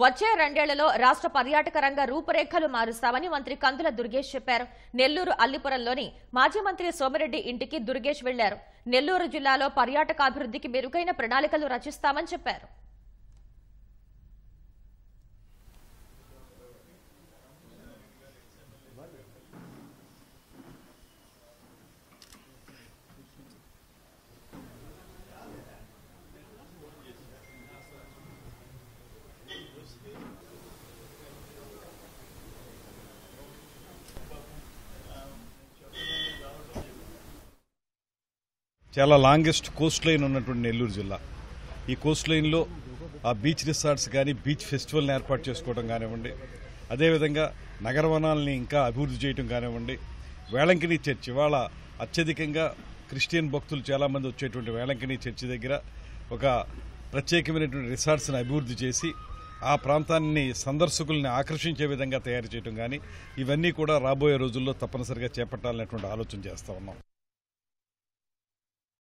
వచ్చే రెండేళ్లలో రాష్ట్ర పర్యాటక రంగ రూపురేఖలు మారుస్తామని మంత్రి కందుల దుర్గేష్ చెప్పారు. నెల్లూరు అల్లిపురంలోని మాజీ మంత్రి సోమిరెడ్డి ఇంటికి దుర్గేష్ వెళ్లారు. నెల్లూరు జిల్లాలో పర్యాటకాభివృద్ధికి మెరుగైన ప్రణాళికలు రచిస్తామని చెప్పారు. చాలా లాంగెస్ట్ కోస్ట్ లైన్ ఉన్నటువంటి నెల్లూరు జిల్లా. ఈ కోస్ట్ లైన్లో ఆ బీచ్ రిసార్ట్స్ కానీ బీచ్ ఫెస్టివల్ని ఏర్పాటు చేసుకోవడం కానివ్వండి, అదేవిధంగా నగరవనాల్ని ఇంకా అభివృద్ధి చేయడం కానివ్వండి, వేళంకిణి చర్చ్ ఇవాళ అత్యధికంగా క్రిస్టియన్ భక్తులు చాలామంది వచ్చేటువంటి వేళంకిణి చర్చి దగ్గర ఒక ప్రత్యేకమైనటువంటి రిసార్ట్స్ని అభివృద్ధి చేసి ఆ ప్రాంతాన్ని సందర్శకుల్ని ఆకర్షించే విధంగా తయారు చేయడం కానీ ఇవన్నీ కూడా రాబోయే రోజుల్లో తప్పనిసరిగా చేపట్టాలనేటువంటి ఆలోచన చేస్తూ ఉన్నాం.